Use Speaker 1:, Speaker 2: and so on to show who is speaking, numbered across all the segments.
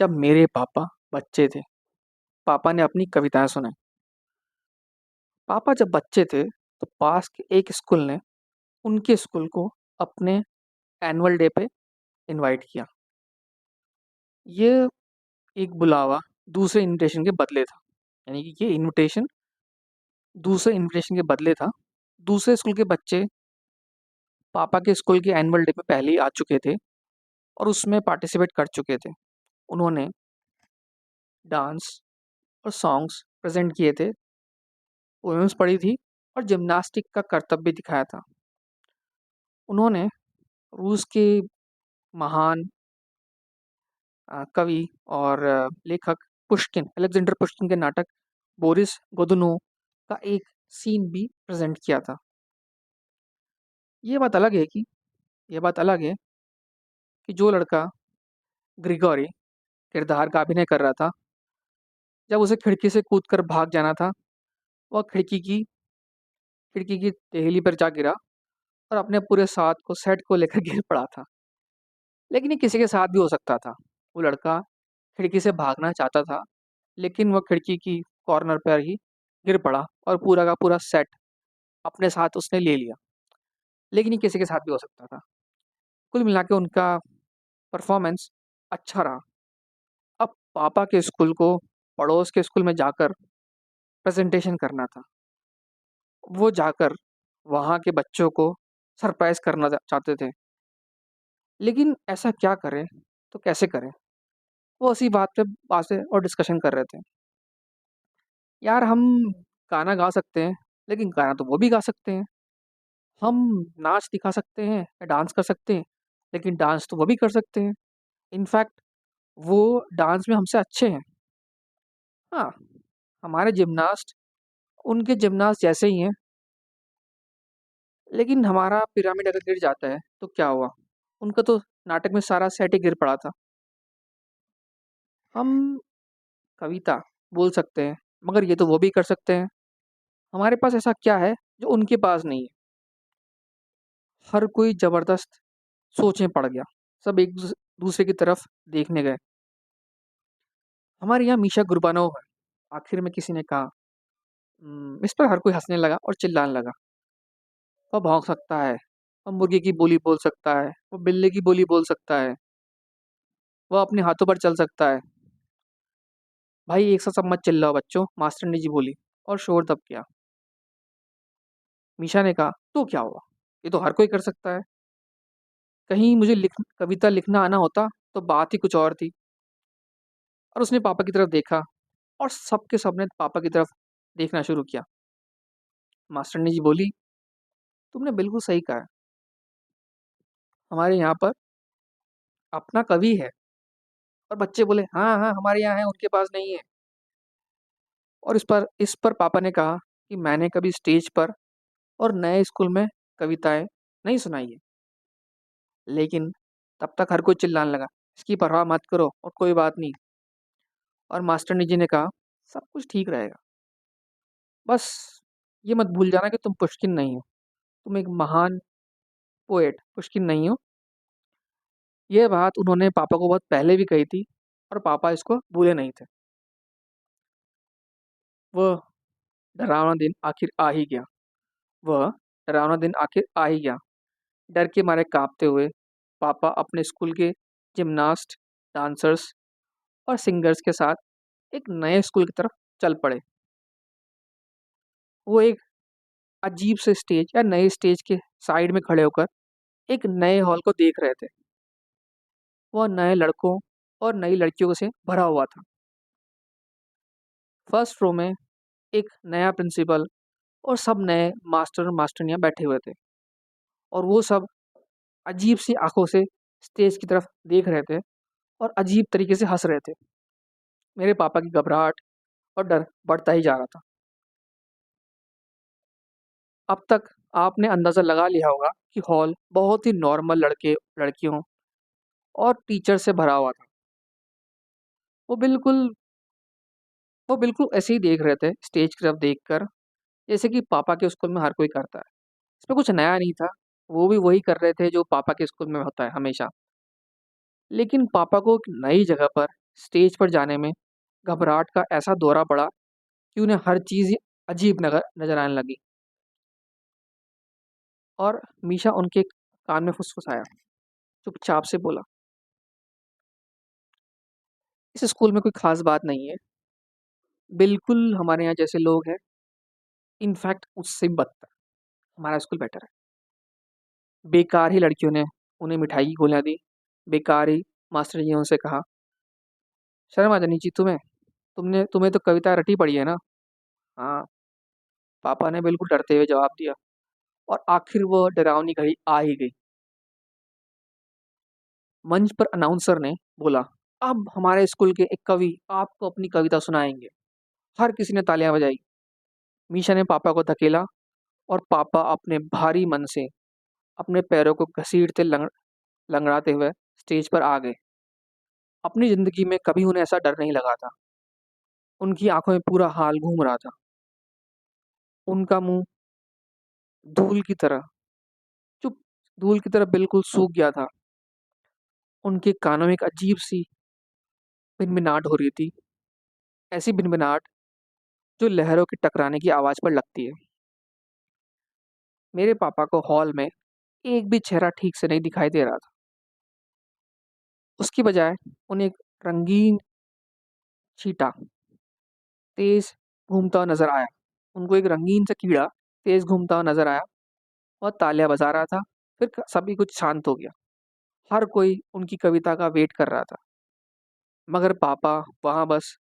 Speaker 1: जब मेरे पापा बच्चे थे, पापा ने अपनी कविताएँ सुनाई। पापा जब बच्चे थे, तो पास के एक स्कूल ने उनके स्कूल को अपने एनुअल डे पे इनवाइट किया। ये एक बुलावा दूसरे इन्विटेशन के बदले था। यानी कि ये इन्विटेशन दूसरे इन्विटेशन के बदले था। दूसरे स्कूल के बच्चे पापा के स्कूल के एनुअल डे पे पहले ही आ चुके थे और उसमें पार्टिसिपेट कर चुके थे। उन्होंने डांस और सॉन्ग्स प्रेज़ेंट किए थे, पोएम्स पढ़ी थी और जिम्नास्टिक का करतब भी दिखाया था। उन्होंने रूस के महान कवि और लेखक पुश्किन, अलेक्जेंडर पुश्किन के नाटक बोरिस गोदुनोव का एक सीन भी प्रेज़ेंट किया था। ये बात अलग है कि ये बात अलग है कि जो लड़का ग्रिगोरी किरदार का अभिनय कर रहा था, जब उसे खिड़की से कूदकर भाग जाना था, वह खिड़की की देहली पर जा गिरा और अपने पूरे साथ को सेट को लेकर गिर पड़ा था। लेकिन ये किसी के साथ भी हो सकता था। वो लड़का खिड़की से भागना चाहता था, लेकिन वह खिड़की की कॉर्नर पर ही गिर पड़ा और पूरा का पूरा सेट अपने साथ उसने ले लिया। लेकिन ये किसी के साथ भी हो सकता था। कुल मिला के उनका परफॉर्मेंस अच्छा रहा। अब पापा के स्कूल को पड़ोस के स्कूल में जाकर प्रेजेंटेशन करना था। वो जाकर वहाँ के बच्चों को सरप्राइज़ करना चाहते थे। लेकिन ऐसा क्या करें, तो कैसे करें? वो उसी बात पे बातें और डिस्कशन कर रहे थे। यार हम गाना गा सकते हैं, लेकिन गाना तो वो भी गा सकते हैं। हम नाच दिखा सकते हैं या डांस कर सकते हैं, लेकिन डांस तो वो भी कर सकते हैं। इनफैक्ट वो डांस में हमसे अच्छे हैं। हाँ, हमारे जिम्नास्ट उनके जिम्नास्ट जैसे ही हैं, लेकिन हमारा पिरामिड अगर गिर जाता है, तो क्या हुआ? उनका तो नाटक में सारा सेट ही गिर पड़ा था। हम कविता बोल सकते हैं, मगर ये तो वो भी कर सकते हैं। हमारे पास ऐसा क्या है जो उनके पास नहीं है? हर कोई ज़बरदस्त सोच में पड़ गया। सब एक दूसरे की तरफ देखने गए। हमारे यहाँ मीशा गुरबानोव है। आखिर में किसी ने कहा। इस पर हर कोई हँसने लगा और चिल्लाने लगा। वह भौंक सकता है, वह मुर्गे की बोली बोल सकता है, वह बिल्ली की बोली बोल सकता है, वह अपने हाथों पर चल सकता है। भाई एक साथ सब मत चिल्लाओ बच्चों, मास्टरनी जी बोली और शोर दब गया। मीशा ने कहा, तो क्या हुआ? ये तो हर कोई कर सकता है। कहीं मुझे कविता लिखना आना होता तो बात ही कुछ और थी। और उसने पापा की तरफ देखा और सबके सबने पापा की तरफ देखना शुरू किया। मास्टरनी जी बोली, तुमने बिल्कुल सही कहा है। हमारे यहाँ पर अपना कवि है। और बच्चे बोले, हाँ हाँ हमारे यहाँ है, उनके पास नहीं है। और इस पर पापा ने कहा कि मैंने कभी स्टेज पर और नए स्कूल में कविताएं नहीं सुनाई है। लेकिन तब तक हर कोई चिल्लाने लगा, इसकी परवाह मत करो और कोई बात नहीं। और मास्टरनी जी ने कहा, सब कुछ ठीक रहेगा। बस ये मत भूल जाना कि तुम पुष्किन नहीं हो। तुम एक महान पोएट पुष्किन नहीं हो। ये बात उन्होंने पापा को बहुत पहले भी कही थी और पापा इसको भूले नहीं थे। वह डरावना दिन आखिर आ ही गया। वह डरावना दिन आखिर आ ही गया। डर के मारे कांपते हुए पापा अपने स्कूल के जिमनास्ट, डांसर्स और सिंगर्स के साथ एक नए स्कूल की तरफ चल पड़े। वो एक अजीब से स्टेज या नए स्टेज के साइड में खड़े होकर एक नए हॉल को देख रहे थे। वह नए लड़कों और नई लड़कियों से भरा हुआ था। फर्स्ट रो में एक नया प्रिंसिपल और सब नए मास्टर और मास्टरनियाँ बैठे हुए थे और वो सब अजीब सी आंखों से स्टेज की तरफ देख रहे थे और अजीब तरीके से हंस रहे थे। मेरे पापा की घबराहट और डर बढ़ता ही जा रहा था। अब तक आपने अंदाज़ा लगा लिया होगा कि हॉल बहुत ही नॉर्मल लड़के लड़कियों और टीचर से भरा हुआ था। वो बिल्कुल वो बिल्कुल ऐसे ही देख रहे थे स्टेज की तरफ देखकर, जैसे कि पापा के स्कूल में हर कोई करता है। इसमें कुछ नया नहीं था। वो भी वही कर रहे थे जो पापा के स्कूल में होता है हमेशा। लेकिन पापा को एक नई जगह पर स्टेज पर जाने में घबराहट का ऐसा दौरा पड़ा कि उन्हें हर चीज़ ही अजीब नगर नज़र आने लगी। और मीशा उनके कान में फुसफुसाया, चुपचाप से बोला, इस स्कूल में कोई खास बात नहीं है। बिल्कुल हमारे यहाँ जैसे लोग हैं। इनफैक्ट उससे भी बदतर, हमारा स्कूल बेटर है। बेकार ही लड़कियों ने उन्हें मिठाई की गोलियां दी। बेकार ही मास्टर जी ने उनसे कहा, शर्म आ जानी चाहिए तुम्हें। तुम्हें तो कविता रटी पड़ी है ना। हाँ, पापा ने बिल्कुल डरते हुए जवाब दिया। और आखिर वो डरावनी घड़ी आ ही गई। मंच पर अनाउंसर ने बोला, अब हमारे स्कूल के एक कवि आपको अपनी कविता सुनाएंगे। हर किसी ने तालियां बजाई। मीशा ने पापा को धकेला और पापा अपने भारी मन से अपने पैरों को घसीटते लंगड़ाते हुए स्टेज पर आ गए। अपनी जिंदगी में कभी उन्हें ऐसा डर नहीं लगा था। उनकी आंखों में पूरा हाल घूम रहा था। उनका मुंह धूल की तरह चुप धूल की तरह बिल्कुल सूख गया था। उनके कानों में एक अजीब सी भिनभिनाहट हो रही थी। ऐसी भिनभिनाहट जो लहरों के टकराने की आवाज पर लगती है। मेरे पापा को हॉल में एक भी चेहरा ठीक से नहीं दिखाई दे रहा था। उसकी बजाय उन्हें एक रंगीन चीटा तेज घूमता हुआ नजर आया। उनको एक रंगीन सा कीड़ा तेज घूमता हुआ नजर आया और तालियां बजा रहा था। फिर सभी कुछ शांत हो गया। हर कोई उनकी कविता का वेट कर रहा था। मगर पापा वहां बस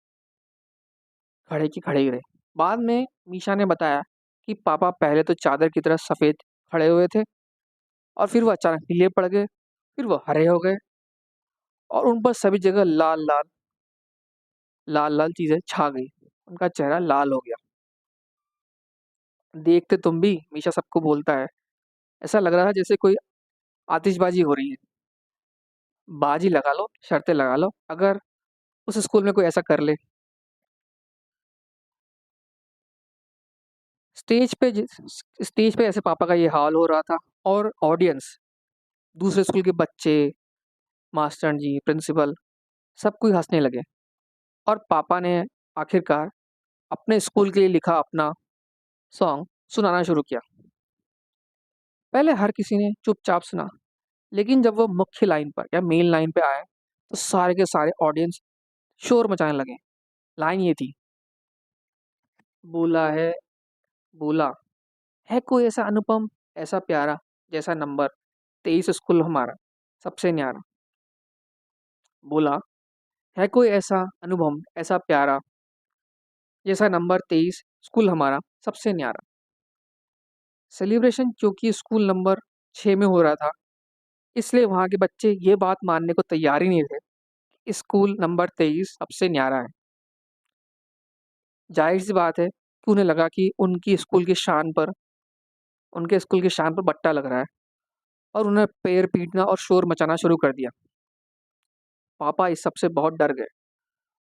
Speaker 1: खड़े की खड़े ही रहे। बाद में मीशा ने बताया कि पापा पहले तो चादर की तरह सफेद खड़े हुए थे, और फिर वो अचानक पीले पड़ गए, फिर वो हरे हो गए, और उन पर सभी जगह लाल लाल लाल लाल चीजें छा गई। उनका चेहरा लाल हो गया। देखते तुम भी, मीशा सबको बोलता है। ऐसा लग रहा है जैसे कोई आतिशबाजी हो रही है। बाजी लगा लो, शर्तें लगा लो, अगर उस स्कूल में कोई ऐसा कर ले। स्टेज पे स्टेज पे ऐसे पापा का ये हाल हो रहा था, और ऑडियंस, दूसरे स्कूल के बच्चे, मास्टर जी, प्रिंसिपल, सब कोई हंसने लगे। और पापा ने आखिरकार अपने स्कूल के लिए लिखा अपना सॉन्ग सुनाना शुरू किया। पहले हर किसी ने चुपचाप सुना, लेकिन जब वो मुख्य लाइन पर या मेन लाइन पे आए तो सारे के सारे ऑडियंस शोर मचाने लगे। लाइन ये थी, बोला है, बोला है कोई ऐसा अनुपम, ऐसा प्यारा, जैसा नंबर 23 स्कूल हमारा सबसे न्यारा। बोला है कोई ऐसा अनुभव, ऐसा प्यारा, जैसा नंबर 23 स्कूल हमारा सबसे न्यारा। सेलिब्रेशन क्योंकि स्कूल नंबर 6 में हो रहा था, इसलिए वहाँ के बच्चे ये बात मानने को तैयार ही नहीं थे कि स्कूल नंबर 23 सबसे न्यारा है। जाहिर सी बात है कि उन्हें लगा कि उनके स्कूल की शान पर बट्टा लग रहा है, और उन्हें पैर पीटना और शोर मचाना शुरू कर दिया। पापा इस सब से बहुत डर गए,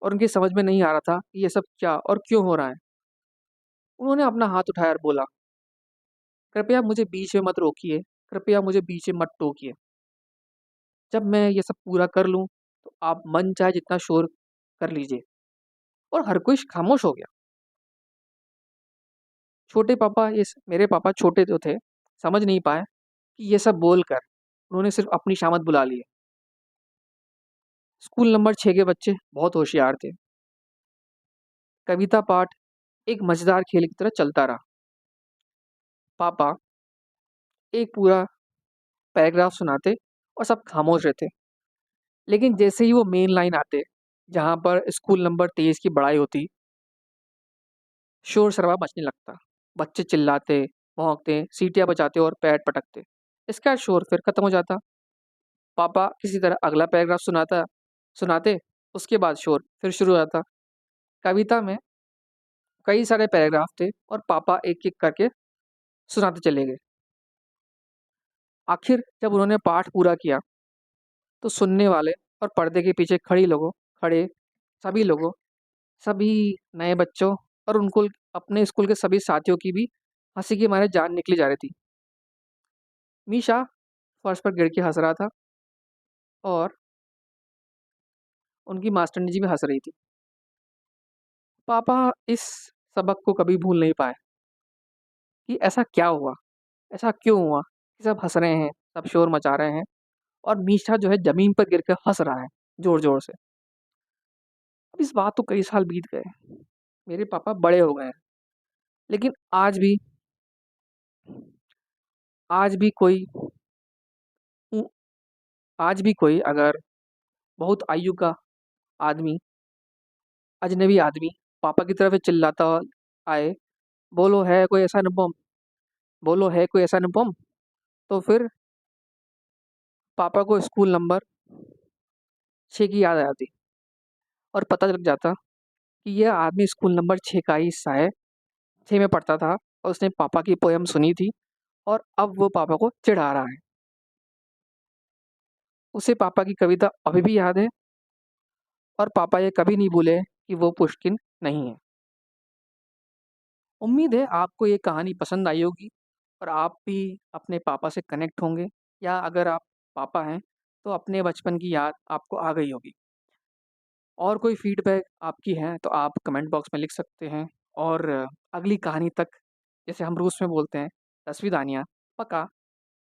Speaker 1: और उनकी समझ में नहीं आ रहा था कि ये सब क्या और क्यों हो रहा है। उन्होंने अपना हाथ उठाया और बोला, कृपया मुझे बीच में मत रोकिए, कृपया मुझे बीच में मत टोकिए। जब मैं ये सब पूरा कर लूँ तो आप मन चाहे जितना शोर कर लीजिए। और हर कोई खामोश हो गया। मेरे पापा छोटे जो थे, समझ नहीं पाए कि ये सब बोलकर उन्होंने सिर्फ अपनी शामत बुला ली है। स्कूल नंबर 6 के बच्चे बहुत होशियार थे। कविता पाठ एक मजेदार खेल की तरह चलता रहा। पापा एक पूरा पैराग्राफ सुनाते और सब खामोश रहते। लेकिन जैसे ही वो मेन लाइन आते, जहाँ पर स्कूल नंबर 23 की बड़ाई होती, शोर शराबा मचने लगता। बच्चे चिल्लाते, भौंकते, सीटियां बजाते और पैर पटकते। इसका शोर फिर खत्म हो जाता। पापा किसी तरह अगला पैराग्राफ सुनाते। उसके बाद शोर फिर शुरू हो जाता। कविता में कई सारे पैराग्राफ थे, और पापा एक एक करके सुनाते चले गए। आखिर जब उन्होंने पाठ पूरा किया तो सुनने वाले और पर्दे के पीछे खड़े सभी लोगों, सभी नए बच्चों, और उनको अपने स्कूल के सभी साथियों की भी हंसी के मारे जान निकली जा रही थी। मीशा फर्श पर गिर के हंस रहा था, और उनकी मास्टरनी जी भी हँस रही थी। पापा इस सबक को कभी भूल नहीं पाए कि ऐसा क्या हुआ? ऐसा क्यों हुआ कि सब हँस रहे हैं, सब शोर मचा रहे हैं और मीशा जो है ज़मीन पर गिर के हँस रहा है, ज़ोर-ज़ोर से। अब इस बात को कई साल बीत गए। मेरे पापा बड़े हो गए हैं, लेकिन आज भी कोई उ आज भी कोई अगर बहुत आयु का आदमी, अजनबी आदमी पापा की तरफ चिल्लाता आए, "बोलो है कोई ऐसा अनुपम? बोलो है कोई ऐसा अनुपम?" तो फिर पापा को स्कूल नंबर 6 की याद आ जाती और पता लग जाता कि यह आदमी स्कूल नंबर 6 का ही हिस्सा है। 6 में पढ़ता था और उसने पापा की पोएम सुनी थी और अब वो पापा को चिढ़ा रहा है। उसे पापा की कविता अभी भी याद है और पापा ये कभी नहीं भूले कि वो पुष्किन नहीं है। उम्मीद है आपको ये कहानी पसंद आई होगी और आप भी अपने पापा से कनेक्ट होंगे या अगर आप पापा हैं तो अपने बचपन की याद आपको आ गई होगी। और कोई फीडबैक आपकी है तो आप कमेंट बॉक्स में लिख सकते हैं और अगली कहानी तक जैसे हम रूस में बोलते हैं, "До свидания", पक्का।